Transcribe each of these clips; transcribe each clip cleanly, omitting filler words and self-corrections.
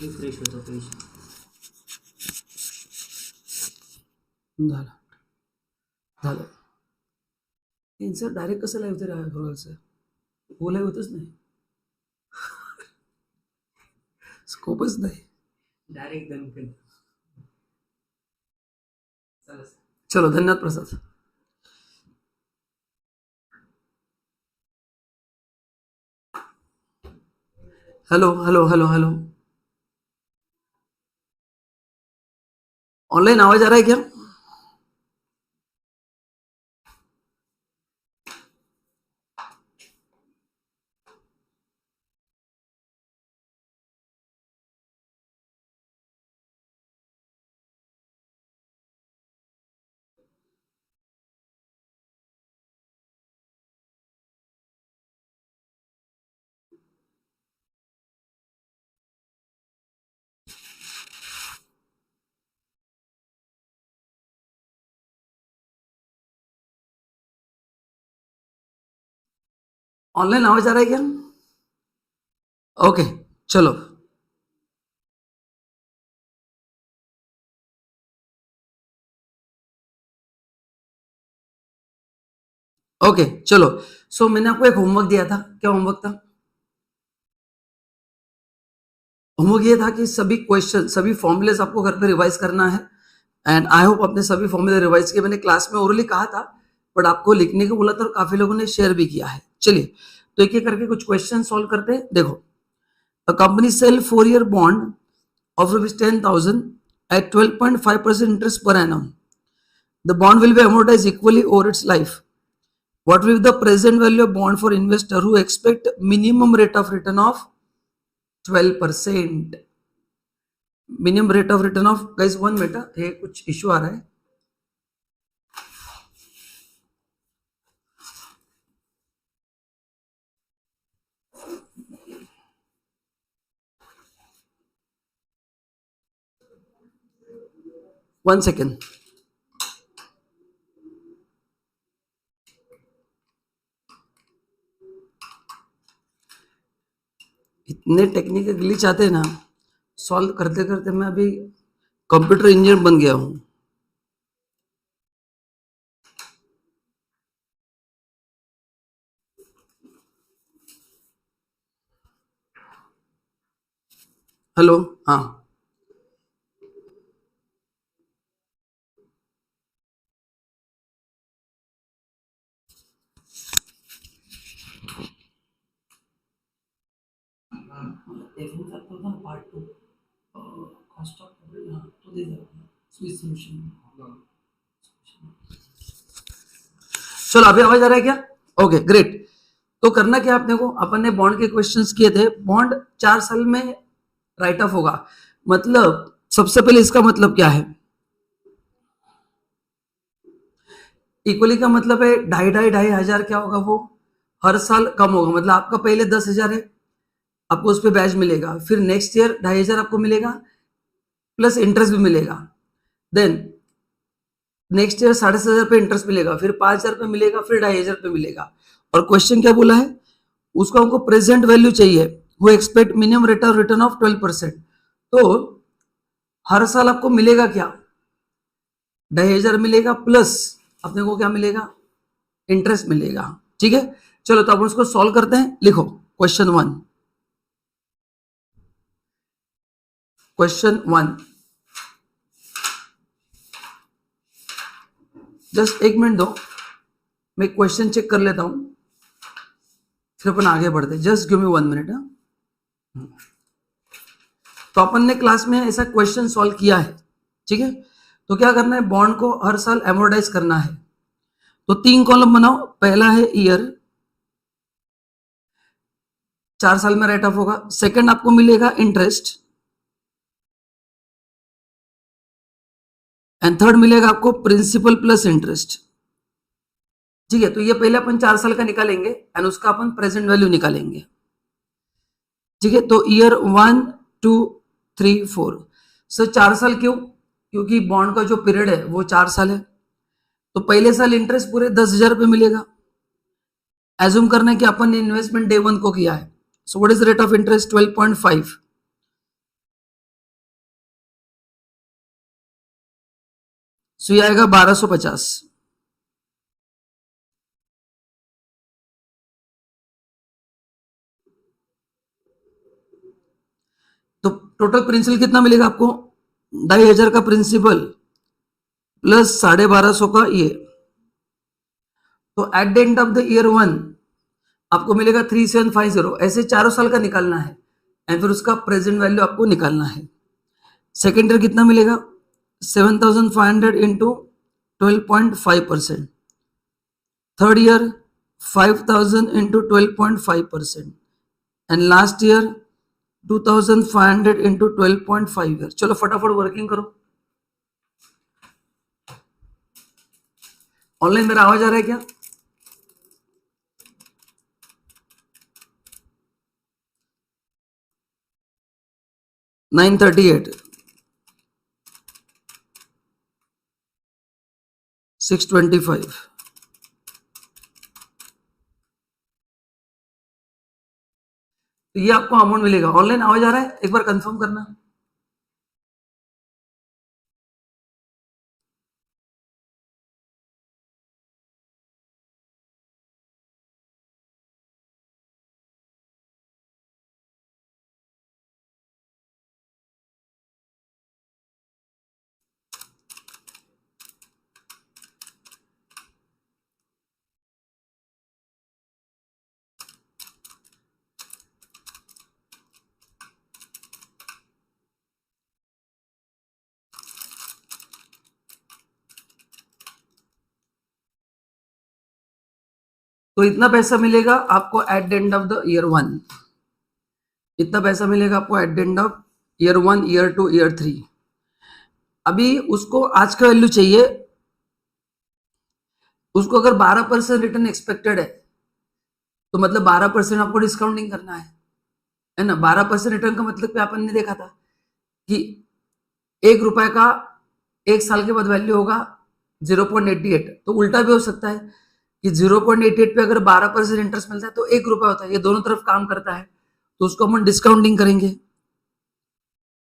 Refresh होतं page. झालं झालं. यांचं डायरेक्ट कसं लाईव्ह तरी आहे गुरुवारचं, हो लाईव्ह होतच नाही, स्कोपच नाही. डायरेक्ट दणकन. चला सर. चलो धन्यवाद Prasad. Hello hello hello hello, online आवाज आ रहा है क्या? ऑनलाइन आवाज आ रहा है क्या? ओके चलो. ओके चलो. सो मैंने आपको एक होमवर्क दिया था. क्या होमवर्क था? होमवर्क ये था कि सभी क्वेश्चन, सभी फॉर्मूलेस आपको घर पे रिवाइज करना है. एंड आई होप आपने सभी फॉर्मूले रिवाइज किए. मैंने क्लास में ओरली कहा था, बट आपको लिखने को बोला था और काफी लोगों ने शेयर भी किया है. चलिए तो एक एक करके कुछ क्वेश्चन सॉल्व करते हैं. देखो, a company sell 4-year bond of rupees 10,000 at 12.5% interest per annum. The bond will be amortized equally over its life. What will be the present value of bond for investor who expect minimum rate of return of 12%? Minimum rate of return of, guys, 1 minute, ये कुछ issue आ रहा है. One second. इतने technical glitch आते हैं ना, solve करते करते मैं अभी कंप्यूटर इंजीनियर बन गया हूं. हेलो, हाँ पार्ट 2 कॉस्ट ऑफ तो दे स्विच सोल्यूशन. चलो अभी आवाज आ रहा है क्या? Okay great. तो करना क्या आपने को, अपन ने बॉन्ड के क्वेश्चंस किए थे. बॉन्ड 4 साल में राइट ऑफ होगा. मतलब सबसे पहले इसका मतलब क्या है? इक्वली का मतलब है ढाई हजार क्या होगा, वो हर साल कम होगा. मतलब आपका पहले 10,000 है, आपको उस पर ब्याज मिलेगा. फिर नेक्स्ट ईयर 2,500 आपको मिलेगा, प्लस इंटरेस्ट भी मिलेगा. देन नेक्स्ट ईयर 7,500 पे इंटरेस्ट मिलेगा, फिर 5,000 पे मिलेगा, फिर 2,500 पे मिलेगा. और क्वेश्चन क्या बोला है, उसको हमको प्रेजेंट वैल्यू चाहिए. वो expect minimum rate of return of 12%. तो हर साल आपको मिलेगा क्या? 2,500 मिलेगा, प्लस अपने को क्या मिलेगा? इंटरेस्ट मिलेगा. ठीक है, चलो तो अब उसको सॉल्व करते हैं. लिखो क्वेश्चन 1. क्वेश्चन 1, जस्ट एक मिनट दो, मैं क्वेश्चन चेक कर लेता हूं, फिर अपन आगे बढ़ते. Just give me 1 minute. तो अपन ने क्लास में ऐसा क्वेश्चन सॉल्व किया है. ठीक है, तो क्या करना है, बॉन्ड को हर साल एमोर्टाइज करना है. तो 3 कॉलम बनाओ. पहला है ईयर, 4 साल में राइट ऑफ होगा. सेकंड आपको मिलेगा इंटरेस्ट, एंड थर्ड मिलेगा आपको प्रिंसिपल प्लस इंटरेस्ट. ठीक है, तो ये पहले अपन 4 साल का निकालेंगे एंड उसका अपन प्रेजेंट वैल्यू निकालेंगे. ठीक है, तो ईयर 1 2 3 4. सर 4 साल क्यों? क्योंकि बॉन्ड का जो पीरियड है वो 4 साल है. तो पहले साल इंटरेस्ट पूरे 10,000 पे मिलेगा. एज्यूम करना है कि अपन ने इन्वेस्टमेंट डे 1 को किया है. So what is the rate of interest? 12.5. सो ये आएगा 1250। तो टोटल प्रिंसिपल कितना मिलेगा आपको? 2500 का प्रिंसिपल प्लस 1250 का ये। तो at the end of the year 1 आपको मिलेगा 3750। ऐसे 4 साल का निकालना है एंड फिर उसका प्रेजेंट वैल्यू आपको निकालना है। सेकेंड ईयर कितना मिलेगा? 7500 into 12.5%। Third year 5000 into 12.5%। And last year 2500 into 12.5 year. चलो फटाफट वर्किंग करो। ऑनलाइन मेरा आवाज आ रहा है क्या? $938, 625। तो ये आपको अमाउंट मिलेगा। ऑनलाइन आवाज आ रहा है? एक बार कंफर्म करना। तो इतना पैसा मिलेगा आपको at the end of the year 1। इतना पैसा मिलेगा आपको at the end of year 1, year 2, year 3। अभी उसको आज का वैल्यू चाहिए। उसको अगर 12% रिटर्न एक्सपेक्टेड है तो मतलब 12% आपको डिस्काउंटिंग करना है ना। 12% रिटर्न का मतलब क्या अपन ने देखा था कि ₹1 का 1 साल के बाद वैल्यू होगा 0.88। तो उल्टा भी हो सकता है कि 0.88 पे अगर 12% इंटरेस्ट मिलता है तो ₹1 होता है। ये दोनों तरफ काम करता है। तो उसको हम डिस्काउंटिंग करेंगे।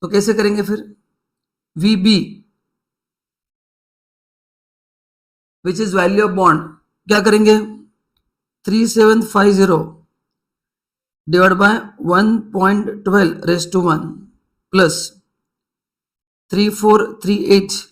तो कैसे करेंगे फिर? VB which is value of bond, क्या करेंगे? 3750 डिवाइड बाय 1.12 प्लस 3438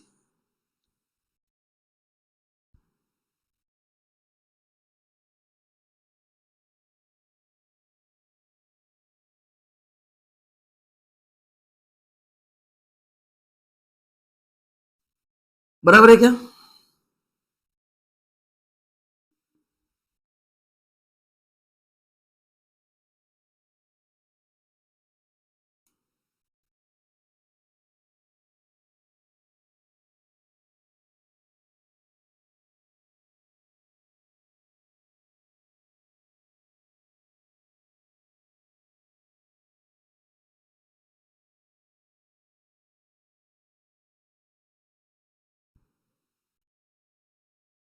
बराबर है क्या?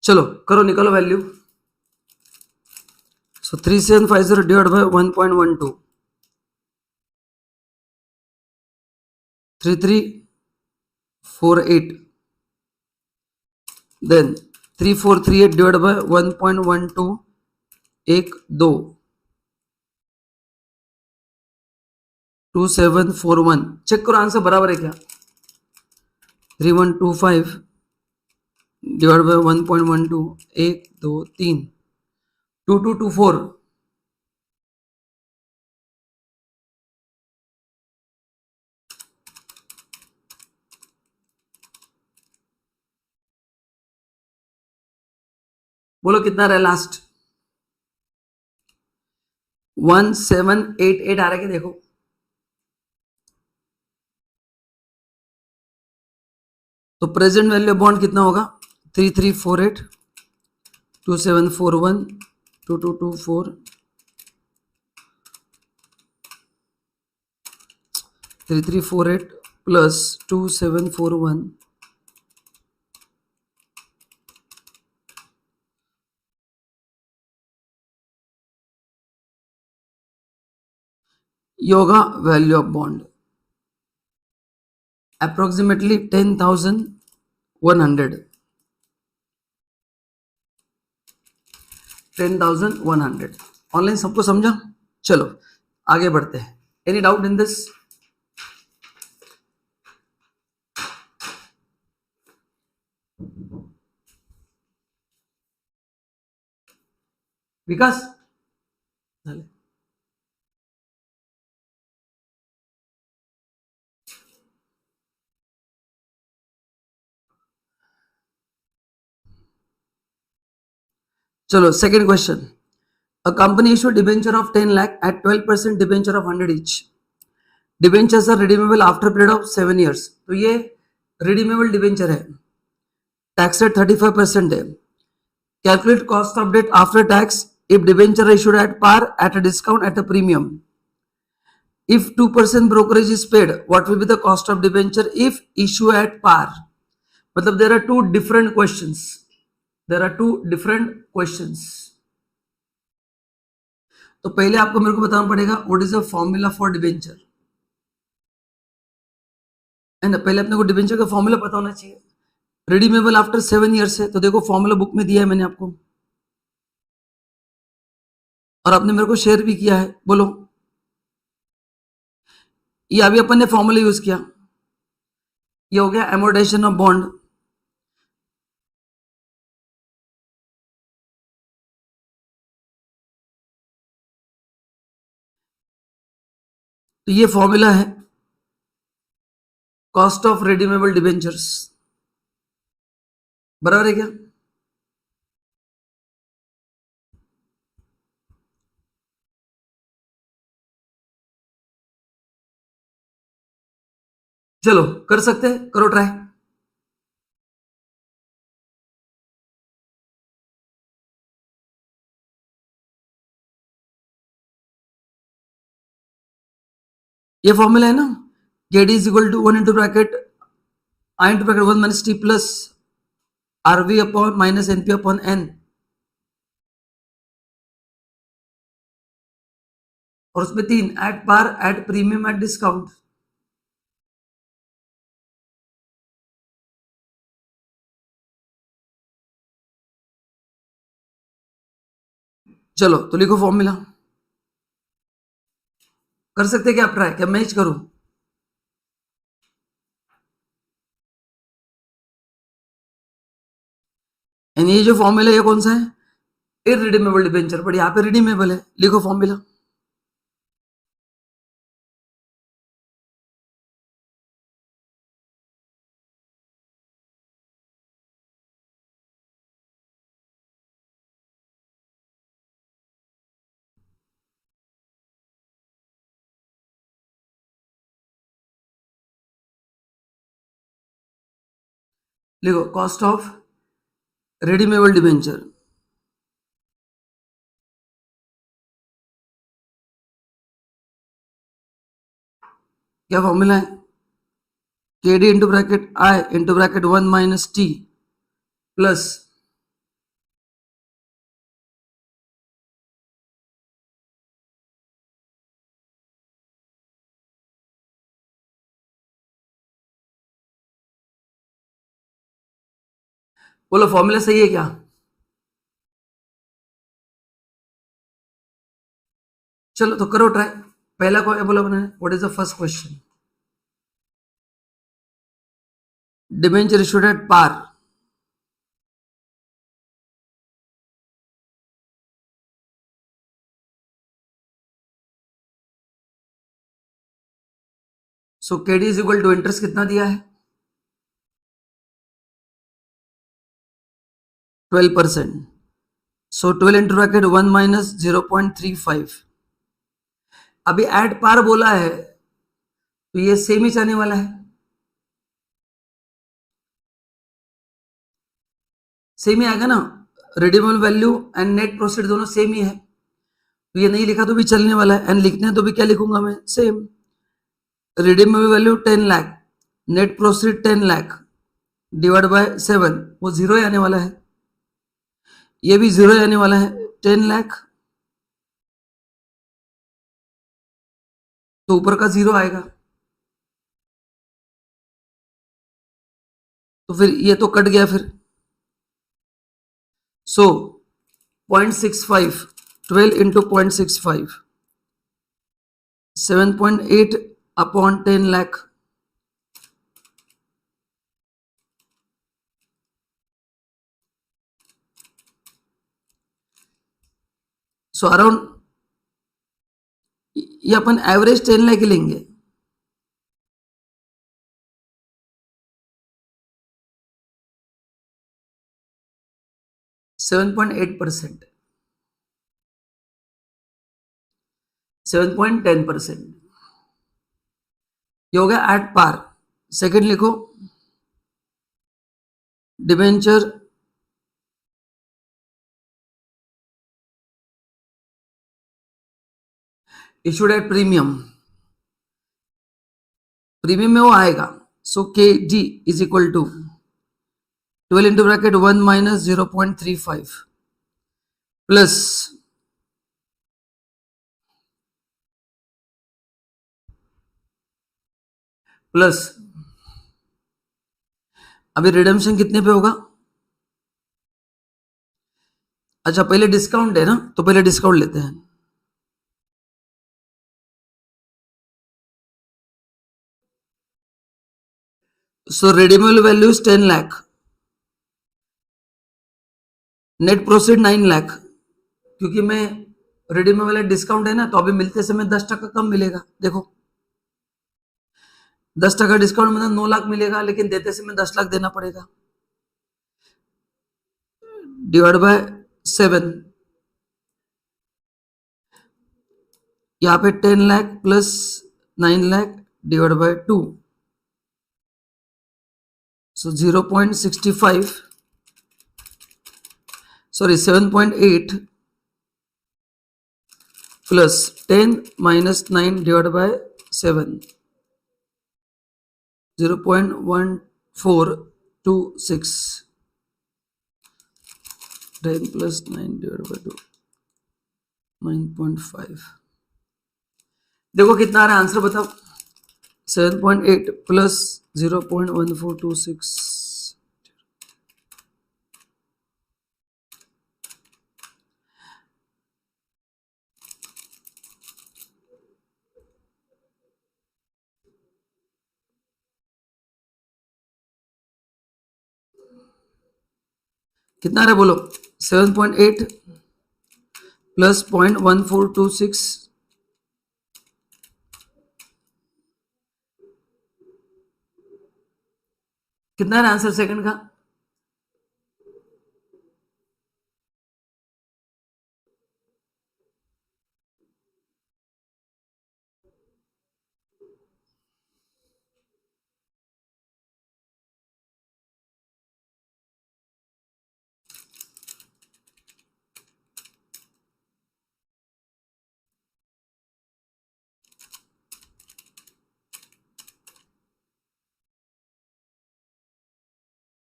चलो करो, निकालो value. So 3750 divide by 1.12, 3348, then 3438 divide by 1.12, 1 2 2741। Check करो आंसर बराबर है क्या? 3125 डिवाइड बाय 1.12, 1 2 3, 2224। बोलो कितना रहा लास्ट? 1788 आ रहा है कि देखो। तो प्रेजेंट वैल्यू बॉन्ड कितना होगा? 3348, 2741, 2224, 3348 प्लस 2741 ये होगा value of bond. Approximately 10,000 100, 10,100। Online सबको समझा? चलो आगे बढ़ते हैं। Any doubt in this? Vikas झाले? चलो second question. A company issue debenture of 10 lakh at 12% debenture of 100 each. Debentures are redeemable after period of 7 years। तो ये रिडीमेबल डिबेंचर है, टैक्स रेट 35% है। Calculate cost of debt after tax if debenture issued at par at a discount at a premium. If 2% brokerage is paid, what will be the cost of debenture if issue at par? मतलब there are two different questions. There are two different questions. तो पहले आपको मेरे को बताना पड़ेगा what is the formula for debenture. And पहले अपने को डिबेंचर का फॉर्मूला पता होना चाहिए। रिडीमेबल आफ्टर 7 years है, तो देखो फॉर्मूला बुक में दिया है मैंने आपको, और आपने मेरे को शेयर भी किया है। बोलो, ये अभी अपन ने फॉर्मूला यूज किया, ये हो गया एमोर्टाइजेशन ऑफ बॉन्ड। तो ये फॉर्मूला है कॉस्ट ऑफ रिडीमेबल डिबेंचर्स, बराबर है क्या? चलो कर सकते हैं, करो ट्राई। ये फॉर्मूला है ना, KD is equal to 1 into bracket I into bracket 1 minus T plus RV upon minus NP upon N, और उसमें 3 at par, at premium, at discount. चलो तो लिखो फॉर्मूला। कर सकते क्या आप ट्राई? क्या मैच करूं? एंड ये जो फॉर्मूला है ये कौन सा है? इररिडीमेबल डिबेंचर, बट यहाँ पे रिडीमेबल है। लिखो फॉर्मूला। लिखो कॉस्ट ऑफ रिडीमेबल डिबेंचर, क्या फॉर्मूला है? KD into bracket I into bracket 1 minus T plus बोलो फॉर्मूला सही है क्या? चलो तो करो ट्राई। पहला को बोला मैंने, what is the first question? Debenture issued at par, so KD is equal to interest कितना दिया है? 12%। सो 12 इंटू ब्रैकेट 1 माइनस 0.35। अभी एट पार बोला है तो ये सेम ही जाने वाला है, सेम ही आएगा ना। Redeemable value and net proceed दोनों सेम ही है, तो ये नहीं लिखा तो भी चलने वाला है, एंड लिखना है तो भी क्या लिखूंगा मैं? Same. Redeemable value 10 lakh, net proceed 10 lakh divide by 7, वो जीरो ही आने वाला है। ये भी जीरो ही आने वाला है, 10 लाख तो ऊपर का जीरो आएगा। तो तो फिर ये तो कट गया फिर। So 0.65, 12 into 0.65, 7.8 upon 10 lakh. So around ये अपन एवरेज 10 लाख लेंगे। Seven point 8%, 7.10%। ये हो गया एट पार। सेकंड लिखो, debenture issued at premium. Premium में वो आएगा। So K D is equal to 12 into bracket 1 minus 0.35 plus plus अभी रिडेम्पशन कितने पे होगा? अच्छा पहले डिस्काउंट है ना, तो पहले डिस्काउंट लेते हैं। So redeemable value is 10 lakh, net proceed 9 लाख। क्योंकि मैं रिडीमेबल डिस्काउंट है ना, तो अभी मिलते समय 10% कम मिलेगा। देखो 10% डिस्काउंट मतलब 9 लाख मिलेगा, लेकिन देते समय 10 लाख देना पड़ेगा। डिवाइड बाय 7, यहाँ पे 10 lakh plus 9 lakh divide by 2, so 0.65, sorry 7.8 plus 10 minus 9 divide by 7, 0.1426, 10 plus 9 divided by 2, 9.5। देखो कितना आ रहा है आंसर बताओ। 7.8 प्लस 0.1426, कितना आ रहा है बोलो? 7.8 प्लस 0.1426, कितना है आंसर सेकंड का?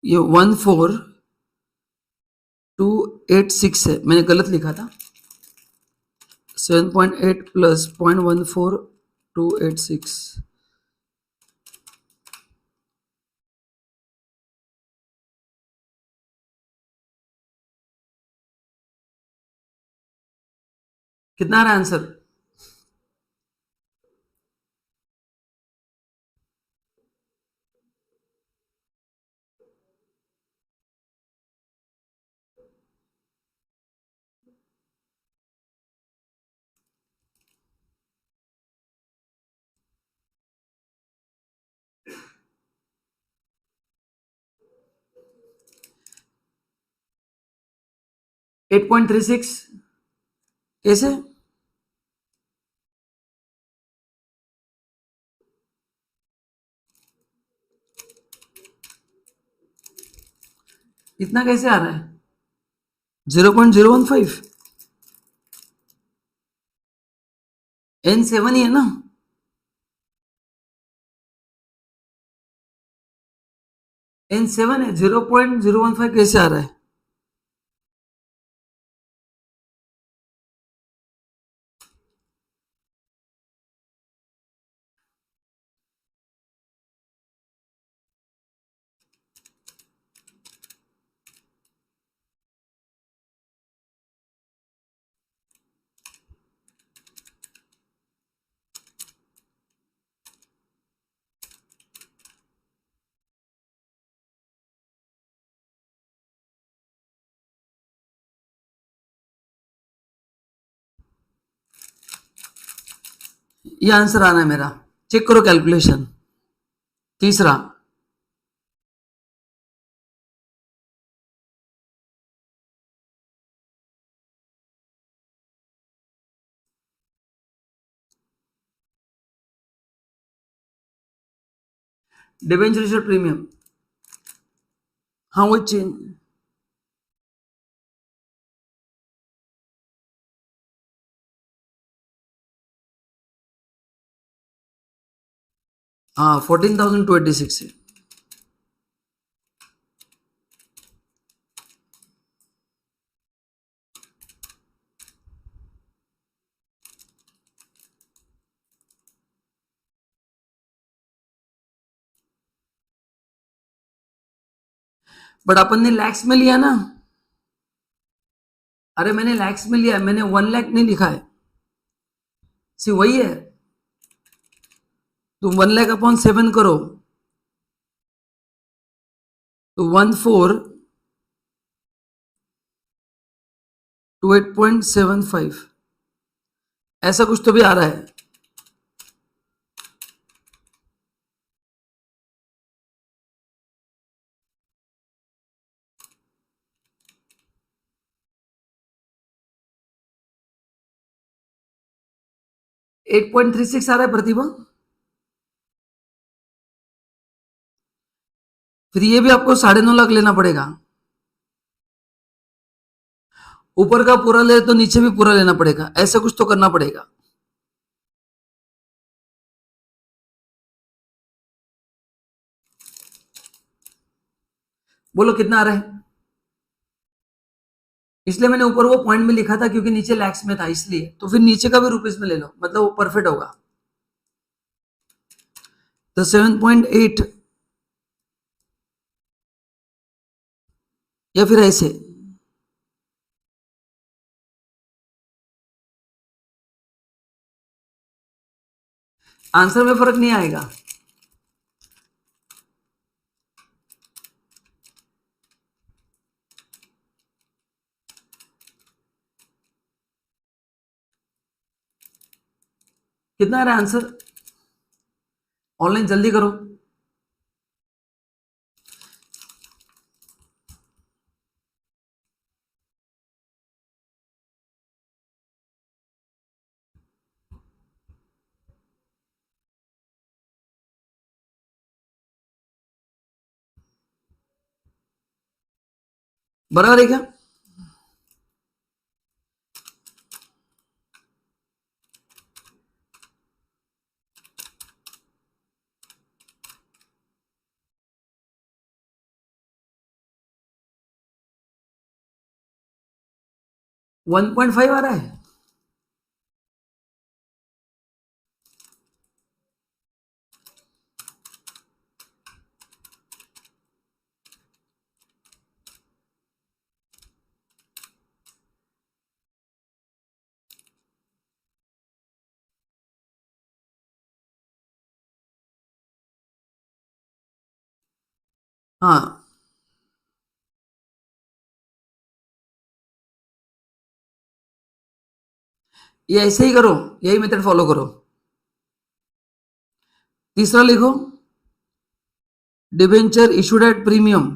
ये 14286 है, मैंने गलत लिखा था। 7.8 प्लस 0.14286, कितना आ रहा है आंसर? एट 8.36 कैसे? इतना कैसे आ रहा है? 0.015, N7 ही है ना? N7 है, 0.015 कैसे आ रहा है? ये आंसर आना है मेरा, चेक करो कैलकुलेशन। तीसरा, डिबेंचर इशू प्रीमियम, हाँ वो चेंज, हाँ 14,286 है। बट अपन ने लैक्स में लिया ना, अरे मैंने लैक्स में लिया, मैंने 1 लाख नहीं लिखा है, सी वही है। तुम 1 लाख अपॉन 7 करो तो 1428.75, ऐसा कुछ तो भी आ रहा है। $8.36 आ रहा है प्रतिभा। फिर ये भी आपको 9.5 लाख लेना पड़ेगा, ऊपर का पूरा ले तो नीचे भी पूरा लेना पड़ेगा, ऐसा कुछ तो करना पड़ेगा। बोलो कितना आ रहा है। इसलिए मैंने ऊपर वो पॉइंट में लिखा था क्योंकि नीचे लैक्स में था, इसलिए तो फिर नीचे का भी रुपीस में ले लो, मतलब वो परफेक्ट होगा। तो 7.8 या फिर ऐसे, आंसर में फर्क नहीं आएगा। कितना आ रहा है आंसर, ऑनलाइन जल्दी करो। बराबर है क्या? वन पॉइंट फाइव आ रहा है। हाँ, ये ऐसे ही करो, यही मेथड फॉलो करो। तीसरा लिखो, डिबेंचर इशूड एट प्रीमियम,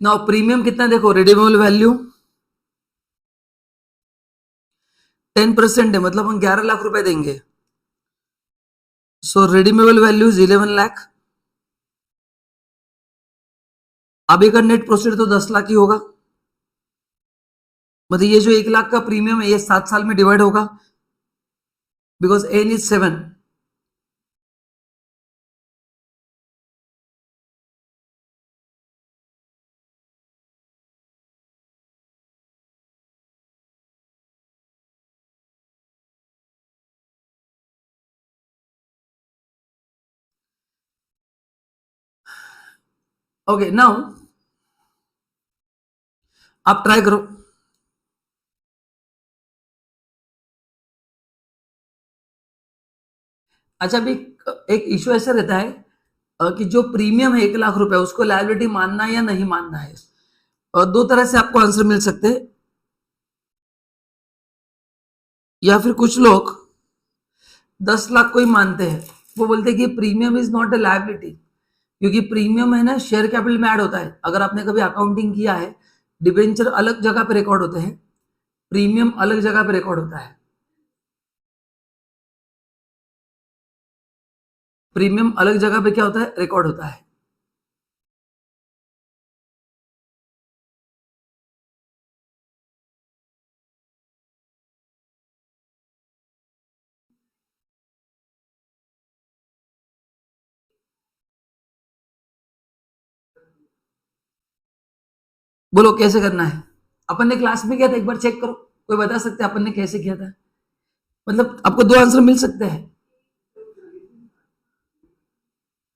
ना प्रीमियम कितना देखो, रिडीमेबल वैल्यू 10% है, मतलब हम 11 लाख रुपए देंगे। सो रिडीमेबल वैल्यू इज 11 लाख। अभी का नेट प्रोसीड तो 10 लाख ही होगा, मतलब ये जो 1 लाख का प्रीमियम है ये 7 साल में डिवाइड होगा, because N is 7। Okay, now आप ट्राई करो। अच्छा, अभी एक इश्यू ऐसा रहता है कि जो प्रीमियम है 1 लाख रुपए, उसको लायबिलिटी मानना है या नहीं मानना है। और दो तरह से आपको आंसर मिल सकते हैं। या फिर कुछ लोग 10 लाख को ही मानते हैं, वो बोलते हैं कि premium is not a liability, क्योंकि प्रीमियम है ना शेयर कैपिटल में ऐड होता है। अगर आपने कभी अकाउंटिंग किया है, डिबेंचर अलग जगह पे रिकॉर्ड होते हैं, प्रीमियम अलग जगह पे रिकॉर्ड होता है। प्रीमियम अलग जगह पे क्या होता है, रिकॉर्ड होता है। बोलो कैसे करना है। अपन ने क्लास में किया था, एक बार चेक करो, कोई बता सकते हैं अपन ने कैसे किया था। मतलब आपको दो आंसर मिल सकते हैं।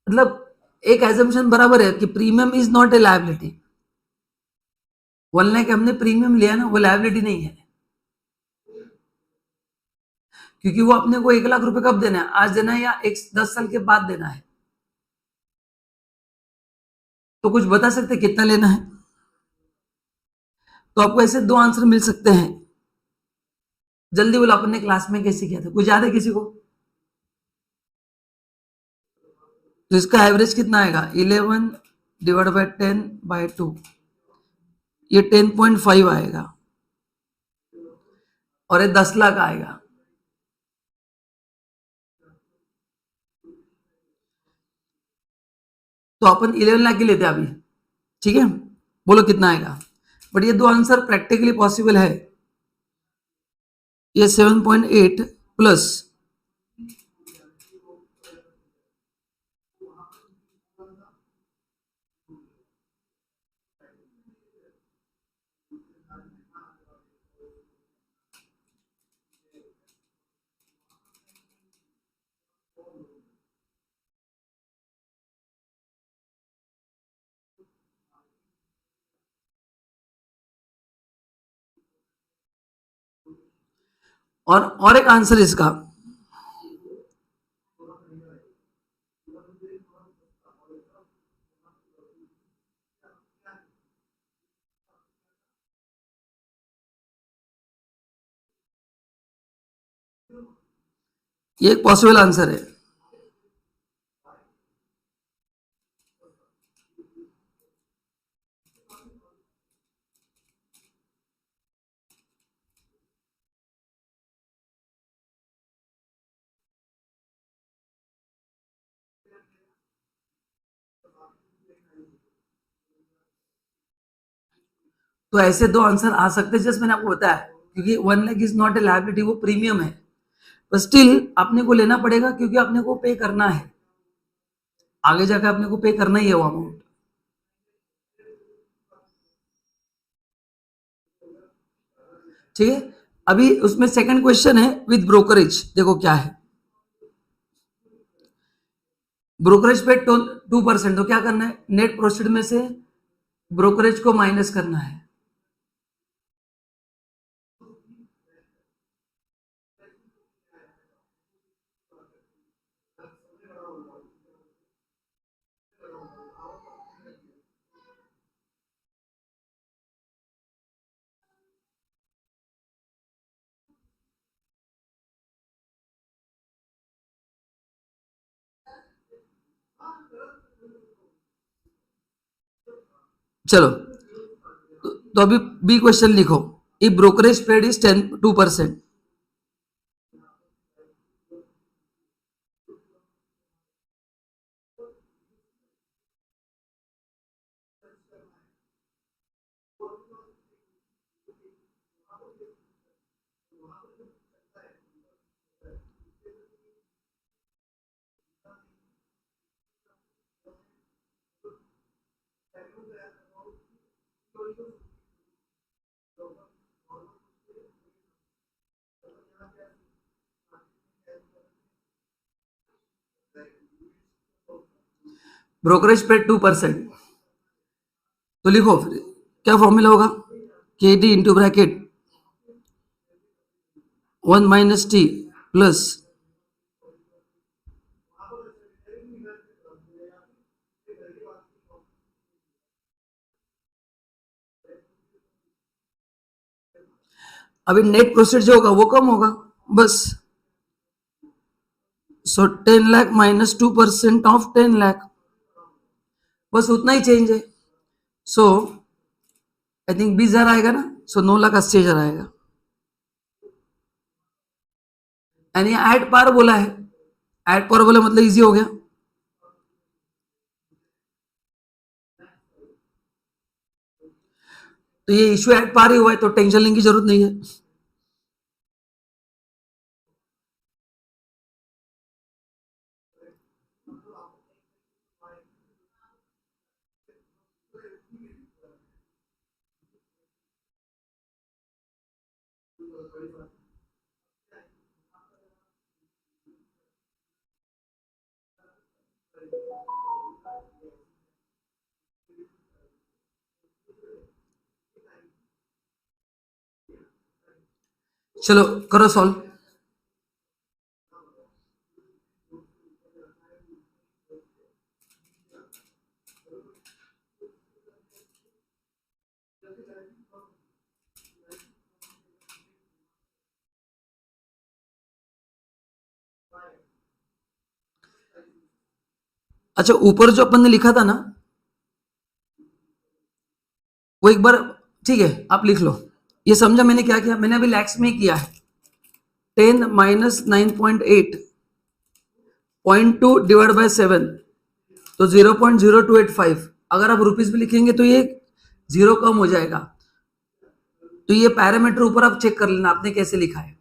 मतलब एक एजम्पशन बराबर है कि premium is not a liability. 1 lakh हमने प्रीमियम लिया ना, वो लायबिलिटी नहीं है, क्योंकि वो अपने को 1 लाख रुपए कब देना है, आज देना है या 10 साल के बाद देना है। तो कुछ बता सकते हैं कितना लेना है। तो आपको ऐसे दो आंसर मिल सकते हैं। जल्दी बोलो, अपन ने क्लास में कैसे किया था, कुछ याद है किसी को। तो इसका एवरेज कितना आएगा, 11/10/2, ये 10.5 आएगा, और ये 10 लाख आएगा। तो अपन 11 लाख ही लेते हैं अभी, ठीक है। बोलो कितना आएगा। बट ये दो आंसर प्रैक्टिकली पॉसिबल है। ये 7.8 प्लस और एक आंसर इसका, ये एक पॉसिबल आंसर है। तो ऐसे दो आंसर आ सकते हैं, जैसे मैंने आपको बताया, क्योंकि 1 lakh is not a liability, वो प्रीमियम है। पर स्टिल अपने को लेना पड़ेगा, क्योंकि अपने को पे करना है, आगे जाकर अपने को पे करना ही है वो अमाउंट। ठीक है। अभी उसमें सेकंड क्वेश्चन है विद ब्रोकरेज, देखो क्या है। ब्रोकरेज पे 2%, तो क्या करना है, नेट प्रोसीड में से ब्रोकरेज को माइनस करना है। चलो, तो अभी बी क्वेश्चन लिखो। If brokerage paid is 2%, brokerage paid 2%, तो लिखो फिर क्या फॉर्मूला होगा, के D into bracket 1 - T plus अभी नेट प्रोसीड जो होगा वो कम होगा बस. सो 10 लाख माइनस 2% ऑफ 10 लाख, बस उतना ही चेंज है. सो आई थिंक 20,000 आएगा ना. सो 9,80,000 आएगा. यानी एड पार बोला है. एड पार बोला मतलब इजी हो गया. तो ये इश्यू एट पार ही हुआ है तो टेंशन लेने की जरूरत नहीं है. चलो करो सॉल्व. अच्छा ऊपर जो अपन ने लिखा था ना वो एक बार ठीक है आप लिख लो. ये समझा मैंने क्या किया. मैंने अभी लैक्स में ही किया है. 10 माइनस 9.8 0.2 डिवाइड बाय 7 तो 0.0285. अगर आप रुपीज में लिखेंगे तो ये जीरो कम हो जाएगा. तो ये पैरामीटर ऊपर आप चेक कर लेना आपने कैसे लिखा है.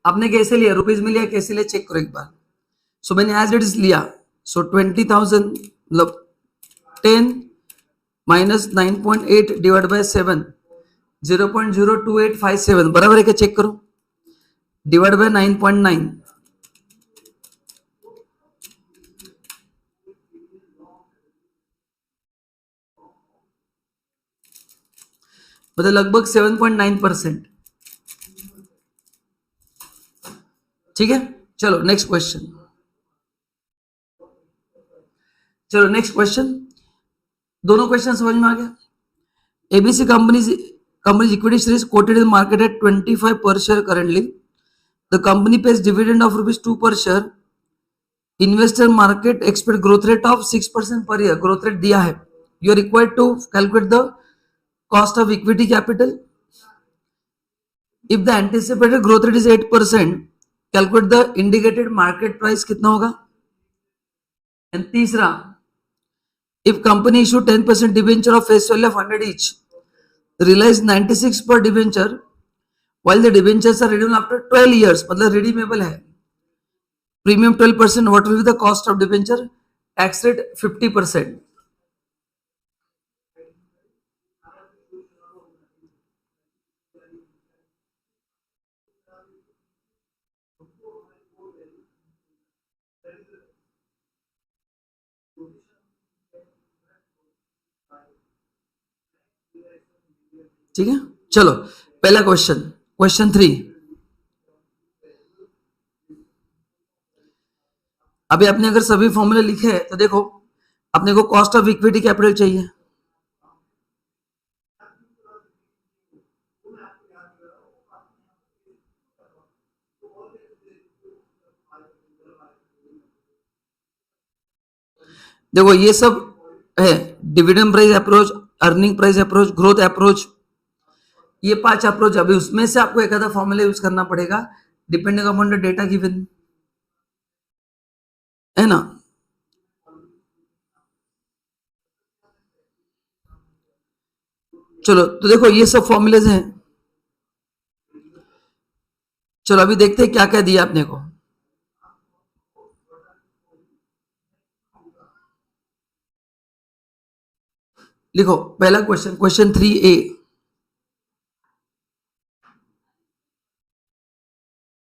आपने कैसे लिया, रुपीज में लिया कैसे लिया चेक करो एक बार. सो मैंने एज इट इज लिया. सो 20,000 मतलब 10 माइनस 9.8 डिवाइड बाय 7 0.02857 बराबर है क्या चेक करो. डिवाइड बाय 9.9 मतलब लगभग 7.9%. ठीक है. चलो नेक्स्ट क्वेश्चन. चलो नेक्स्ट क्वेश्चन. दोनों क्वेश्चन समझ में आ गया. ABC company's equity share is quoted in the market at 25 per share currently. The company pays dividend of rupees 2 per share. Investor market expect growth rate of 6% per year. Growth rate दिया है. You are required to calculate the cost of equity capital. If the anticipated growth rate is 8%, calculate the indicated market price कितना होगा. And तीसरा, if company issue 10% debenture of face value of 100 each, realize 96 per debenture, while the debentures are redeemable after 12 years, मतलब redeemable है. Premium 12%, what will be the cost of debenture? Tax rate 50%. ठीक है. चलो पहला question, question 3. अभी आपने अगर सभी फॉर्मूले लिखे हैं तो देखो अपने को कॉस्ट ऑफ इक्विटी कैपिटल चाहिए. देखो ये सब है dividend price approach, earning price approach, growth approach. ये 5 अप्रोच. अभी उसमें से आपको एक आधा फॉर्मूला यूज करना पड़ेगा depending upon the data given, है ना. चलो तो देखो ये सब फॉर्मूलेज हैं. चलो अभी देखते हैं क्या क्या दिया आपने को. लिखो पहला क्वेश्चन, क्वेश्चन 3A.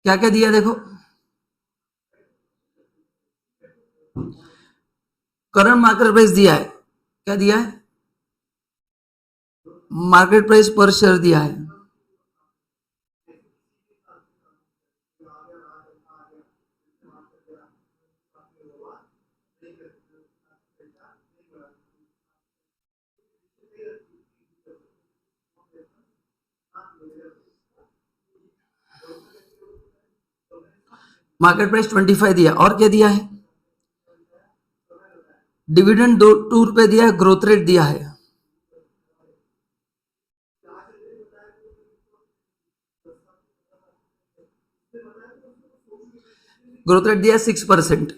क्या क्या दिया देखो. करंट मार्केट प्राइस दिया है, क्या दिया है, मार्केट प्राइस पर शेयर दिया है। मार्केट प्राइस 25 दिया, और क्या दिया है, डिविडेंड 2 रुपए दिया है, ग्रोथ रेट दिया है। ग्रोथ रेट दिया 6%।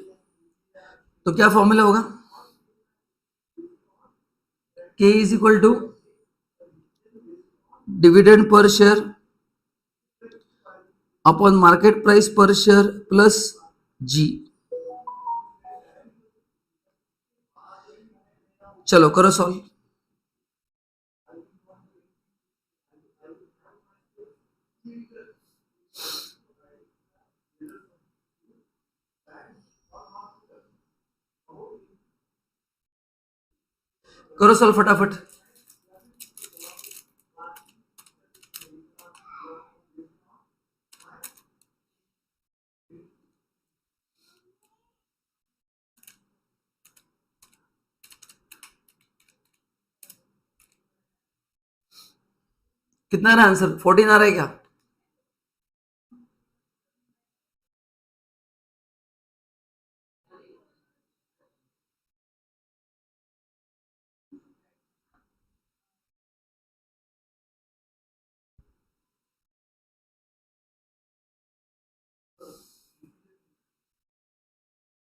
तो क्या फॉर्मूला होगा, K is equal to dividend per share upon market price per share plus G। चलो करो सॉल्व। करो सॉल्व फटाफट। कितना आ रहा है आंसर, 14 आ रहा है क्या?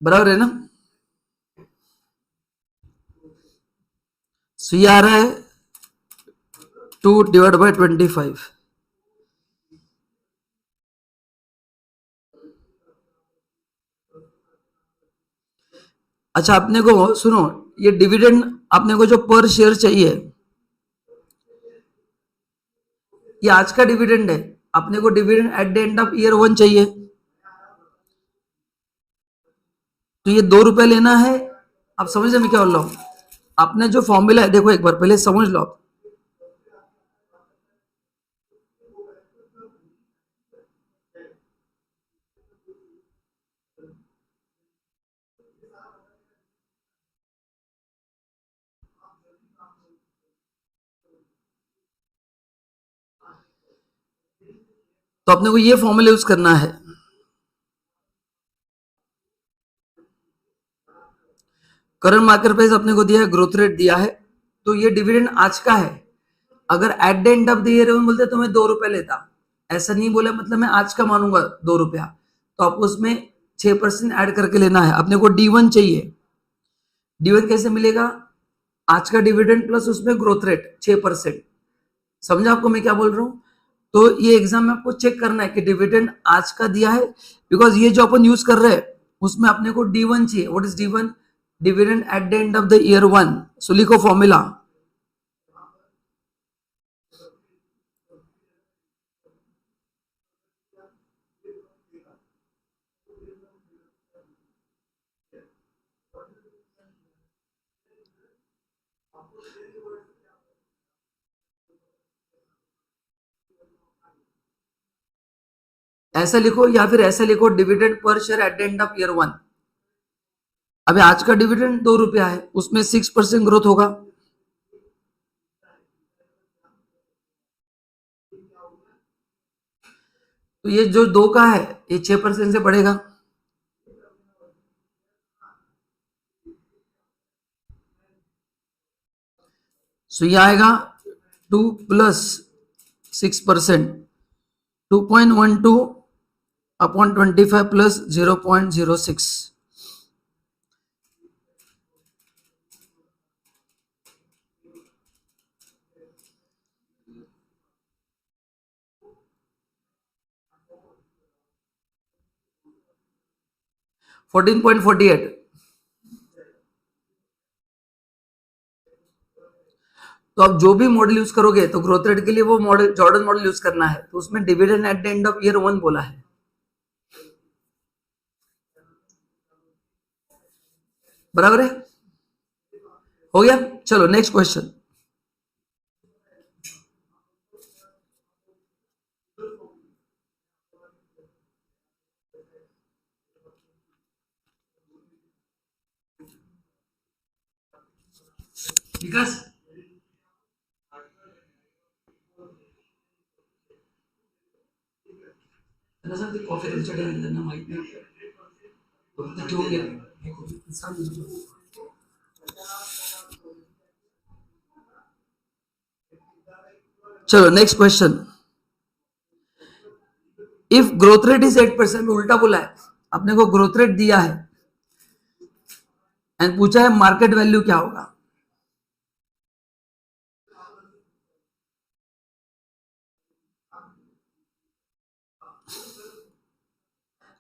बराबर है ना? सो ये आ रहा है 2/25। अच्छा अपने को सुनो, ये डिविडेंड अपने को जो पर शेयर चाहिए, ये आज का डिविडेंड है। अपने को dividend at the end of year 1 चाहिए, तो ये 2 रुपए लेना है। आप समझ रहे मैं क्या बोल रहा हूं? आपने जो फॉर्मूला है, देखो एक बार पहले समझ लो आप। तो अपने को ये फॉर्मूला यूज करना है। करंट मार्केट प्राइस अपने को दिया है, ग्रोथ रेट दिया है, तो ये डिविडेंड आज का है। अगर at the end of the year बोलते तो मैं 2 रुपए लेता, ऐसा नहीं बोला, मतलब मैं आज का मानूंगा 2 रुपया, तो आपको उसमें 6% ऐड करके लेना है। अपने को D1 चाहिए। D1 कैसे मिलेगा, आज का डिविडेंड प्लस उसमें ग्रोथ रेट 6%। समझा आपको मैं क्या बोल रहा हूँ? तो ये एग्जाम में आपको चेक करना है कि डिविडेंड आज का दिया है, बिकॉज ये जो अपन यूज कर रहे हैं उसमें अपने को D1 चाहिए। What is D1? Dividend at the end of the year 1। सो लिखो फॉर्मूला, ऐसा लिखो या फिर ऐसा लिखो, dividend per share at the end of year 1। अभी आज का डिविडेंड 2 रुपया है, उसमें 6% ग्रोथ होगा, तो ये जो 2 का है ये 6% से बढ़ेगा। सो ये आएगा 2 प्लस 6%, 2.12 अपॉन 25 प्लस 0.06। 14.48। तो आप जो भी मॉडल यूज करोगे तो ग्रोथ रेट के लिए वो मॉडल जॉर्डन मॉडल यूज करना है, तो उसमें dividend at the end of year 1 बोला है। बराबर है? हो गया? चलो नेक्स्ट क्वेश्चन। विकास त्याला सांग ते कॉफी त्यांच्याकडे आहे, त्यांना माहित नाही फक्त ठेवून घ्या. सांग. चलो next question. If growth rate is 8%, उल्टा बोला है, आपने को ग्रोथ रेट दिया है एंड पूछा है मार्केट वैल्यू क्या होगा।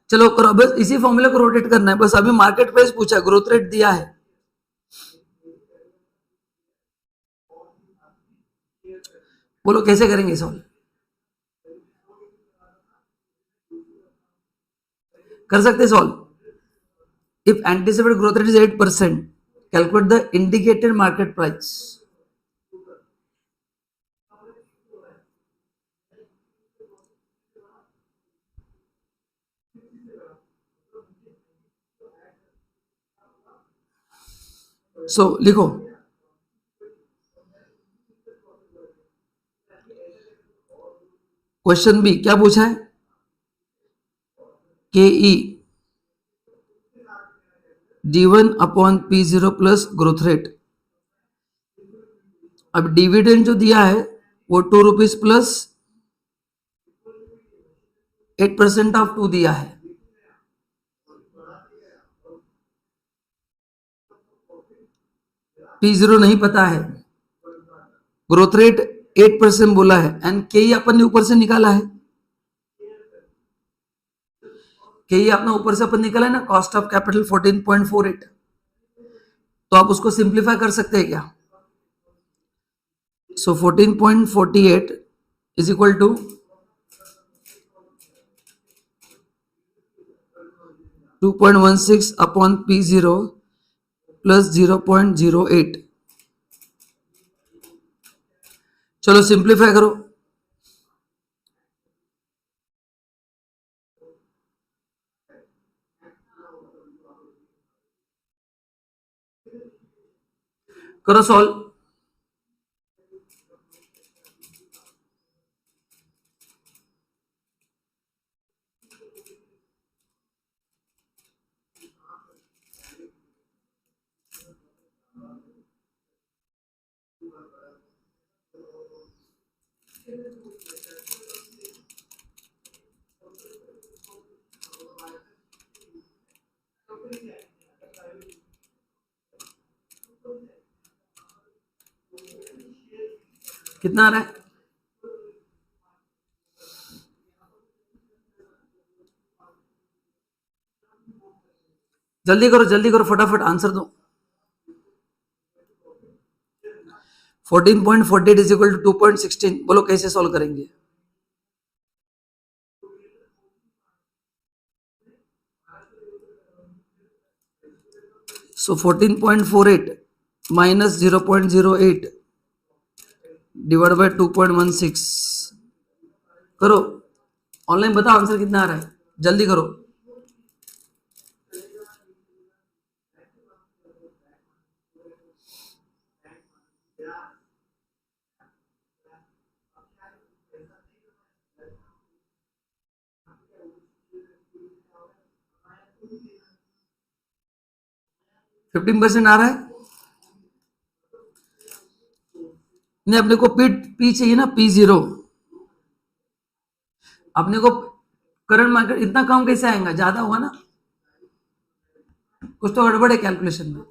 चलो करो, बस इसी फॉर्मूले को रोटेट करना है, बस अभी मार्केट प्राइस पूछा, ग्रोथ रेट दिया है, बोलो कैसे करेंगे सॉल्व? कर सकते solve. If anticipated growth rate is 8%, calculate the indicated market price. So लिखो, क्वेश्चन बी क्या पूछा है, K E D1 upon P0 plus growth rate. अब डिविडेंड जो दिया है वो 2 रुपीज प्लस 8% ऑफ 2 दिया है। P0 नहीं पता है, ग्रोथ रेट 8% बोला है एंड के अपन ने ऊपर से निकाला है, के अपना ऊपर से अपन निकाला है ना, कॉस्ट ऑफ कैपिटल 14.48। तो आप उसको सिंप्लीफाई कर सकते हैं क्या? So 14.48 is equal to 2.16 upon P0 plus 0.08। चलो सिंप्लीफाई करो। करो सॉल्व। कितना आ रहा है? जल्दी करो फटाफट आंसर दो। 14.48 इज इक्वल टू 2.16, बोलो कैसे सॉल्व करेंगे? सो 14.48 माइनस 0.08 डिवाइड बाय 2.16 करो। ऑनलाइन बताओ आंसर कितना आ रहा है, जल्दी करो। %15 आ रहा है। नहीं, अपने को पी चाहिए ना, P0। अपने को करंट मार्केट इतना कम कैसे आएगा, ज्यादा होगा ना, कुछ तो गड़बड़ है कैलकुलेशन में।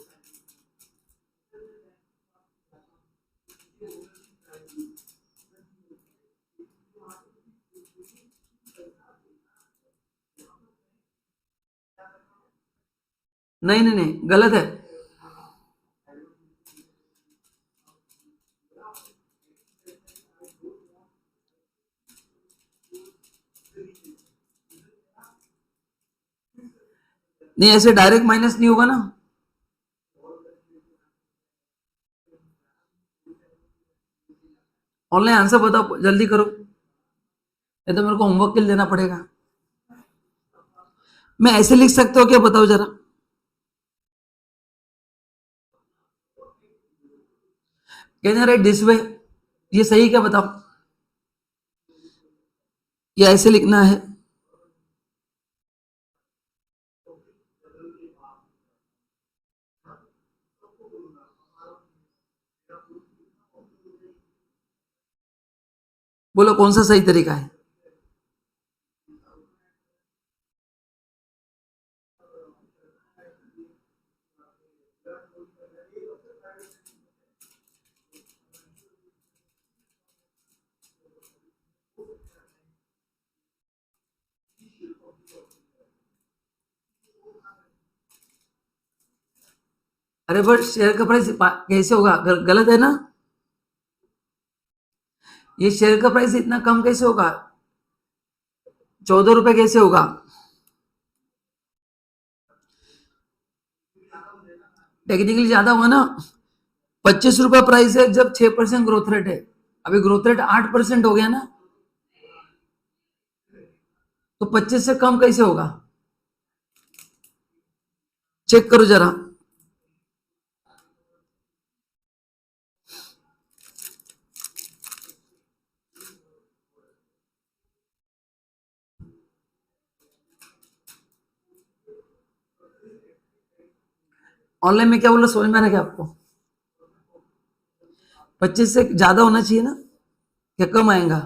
नहीं नहीं नहीं, गलत है। नहीं, ऐसे डायरेक्ट माइनस नहीं होगा ना। ऑनलाइन आंसर बताओ, जल्दी करो, नहीं तो मेरे को होमवर्क के लिए देना पड़ेगा। मैं ऐसे लिख सकते हो क्या, बताओ जरा। Can I right this way, ये सही क्या बताओ, ये ऐसे लिखना है? बोलो कौन सा सही तरीका है। अरे बट शेयर का प्राइस कैसे होगा, गलत है ना, ये शेयर का प्राइस इतना कम कैसे होगा, 14 रुपए कैसे होगा? टेक्निकली ज्यादा हुआ ना, 25 रुपए प्राइस है जब 6% ग्रोथ रेट है, अभी ग्रोथ रेट 8% हो गया ना, तो 25 से कम कैसे होगा, चेक करो जरा। ऑनलाइन में क्या बोला, समझ में आ रहा है क्या आपको? 25 से ज्यादा होना चाहिए ना, क्या कम आएगा?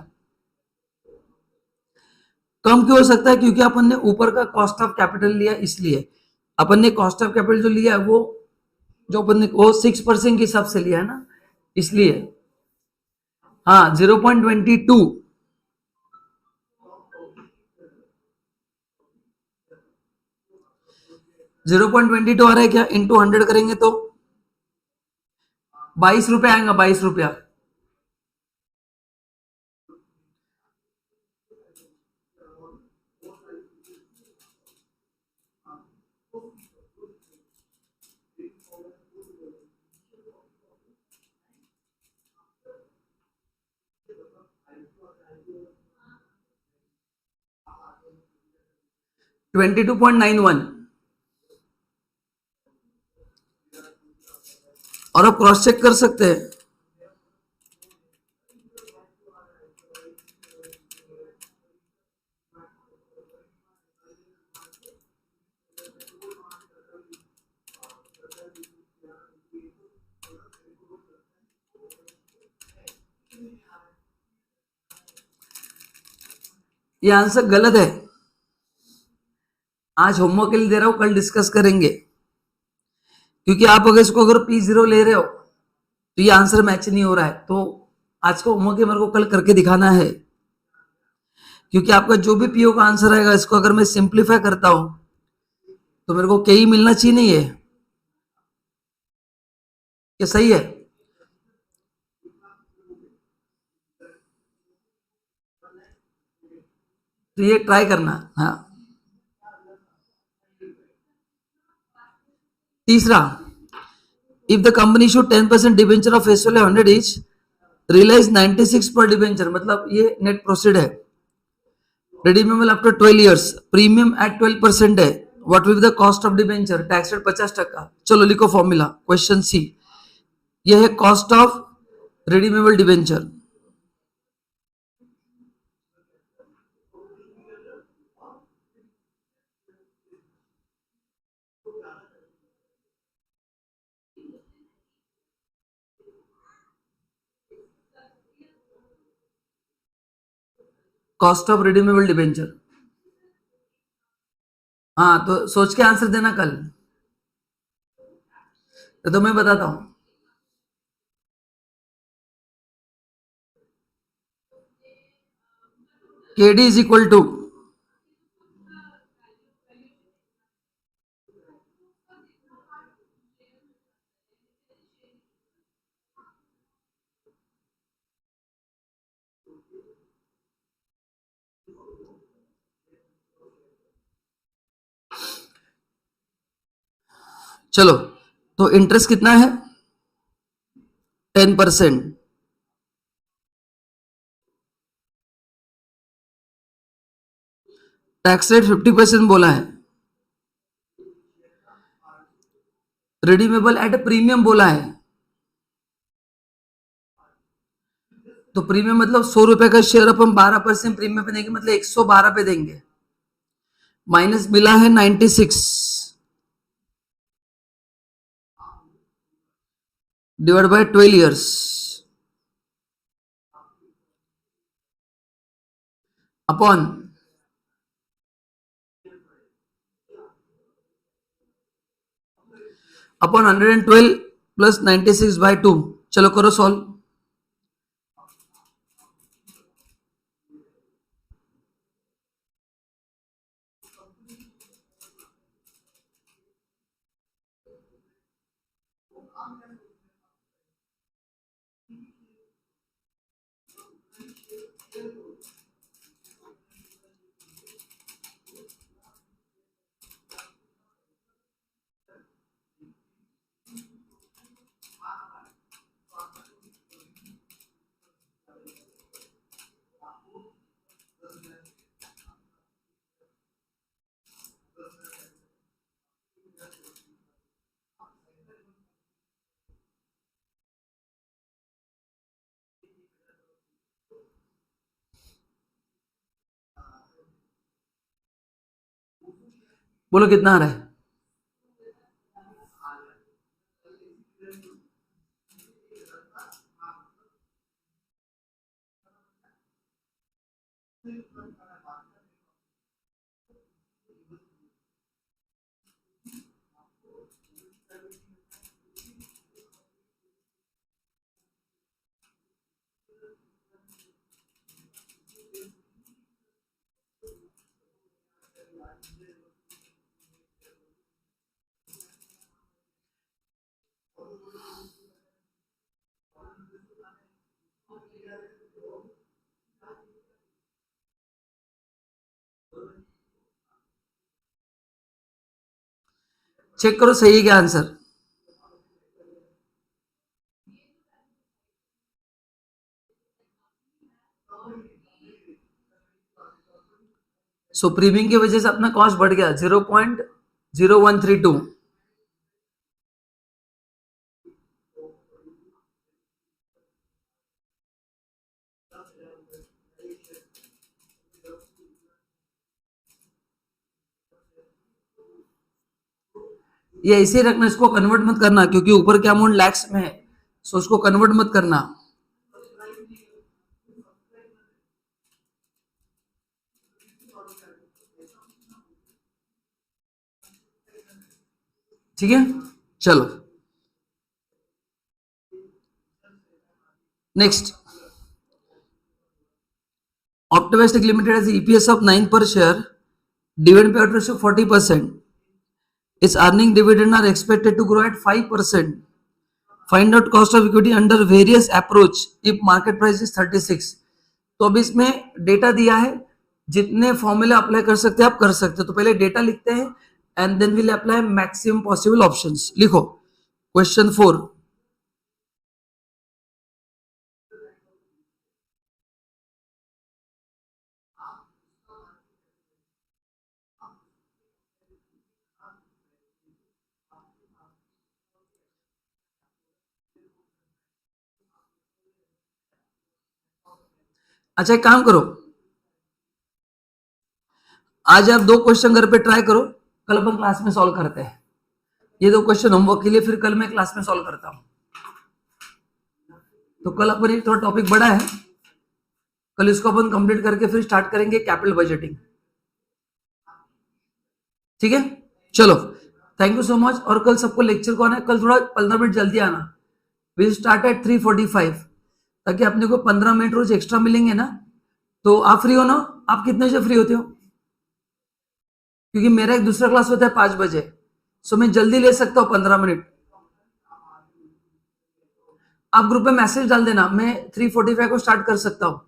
कम क्यों हो सकता है, क्योंकि अपन ने ऊपर का कॉस्ट ऑफ कैपिटल लिया, इसलिए अपन ने कॉस्ट ऑफ कैपिटल जो लिया है वो, जो अपन ने वो 6% के हिसाब से लिया है ना, इसलिए। हाँ 0.22, 0.22 आ रहा है क्या, इंटू 100 करेंगे तो 22 रुपए आएगा, 22 रुपया। $22.91, और आप क्रॉस चेक कर सकते हैं। ये आंसर गलत है, आज होमवर्क के लिए दे रहा हूं, कल डिस्कस करेंगे, क्योंकि आप अगर इसको अगर P0 ले रहे हो तो ये आंसर मैच नहीं हो रहा है, तो आज को होमवर्क मेरे को कल करके दिखाना है, क्योंकि आपका जो भी पीओ का आंसर आएगा, इसको अगर मैं सिंप्लीफाई करता हूं तो मेरे को कई मिलना चाहिए, नहीं है ये सही है? तो ये ट्राई करना। हाँ, तीसरा, if the company issue 10% debenture of face value 100 each, realise 96 पर डिबेंचर, मतलब ये नेट प्रोसीड है, redeemable after 12 years, premium at 12% है, what will the cost of debenture, tax rate 50%। चलो लिखो फॉर्मूला, क्वेश्चन सी, ये है cost of redeemable debenture. Cost of redeemable debenture, हाँ तो सोच के आंसर देना कल, तो मैं बताता हूं। KD इज इक्वल टू, चलो तो इंटरेस्ट कितना है, 10%, टैक्स रेट 50% बोला है, रिडीमेबल एट ए प्रीमियम बोला है, तो प्रीमियम मतलब 100 रुपए का शेयर अपन 12% प्रीमियम पे देंगे, मतलब 112 पे देंगे, माइनस मिला है 96 divide by 12 years, upon upon 112 plus 96 by 2। चलो करो सॉल्व। बोलो कितना आ रहा है? चेक करो सही है क्या आंसर। सो प्रीमियम की वजह से अपना कॉस्ट बढ़ गया 0.0132। ये ऐसे ही रखना, इसको कन्वर्ट मत करना क्योंकि ऊपर क्या अमाउंट लैक्स में है, सो उसको कन्वर्ट मत करना। ठीक है, चलो नेक्स्ट। ऑप्टोवेस्टिक limited has EPS of 9 per share, dividend payout ratio 40%. Its earning dividend are expected to grow at 5%. Find out cost of equity under various approach if market price is 36. तो अब इसमें data दिया है, जितने फॉर्मूले apply कर सकते हैं आप कर सकते हो। तो पहले डेटा लिखते हैं and then will apply maximum possible options. लिखो क्वेश्चन 4। अच्छा एक काम करो, आज आप 2 क्वेश्चन घर पे ट्राई करो, कल अपन क्लास में सॉल्व करते हैं। ये 2 क्वेश्चन होमवर्क के लिए, फिर कल मैं क्लास में सॉल्व करता हूं। तो कल अपन एक थोड़ा टॉपिक बड़ा है, कल इसको अपन कंप्लीट करके फिर स्टार्ट करेंगे कैपिटल बजटिंग। ठीक है, चलो थैंक यू सो मच। और कल सबको लेक्चर को आना है, कल थोड़ा 15 मिनट जल्दी आना। विल स्टार्ट एट 3:45 ताकि अपने को 15 मिनट रोज एक्स्ट्रा मिलेंगे ना। तो आप फ्री हो ना? आप कितने बजे फ्री होते हो? क्योंकि मेरा एक दूसरा क्लास होता है 5 बजे, सो मैं जल्दी ले सकता हूँ 15 मिनट। आप ग्रुप में मैसेज डाल देना, मैं 3:45 को स्टार्ट कर सकता हूँ।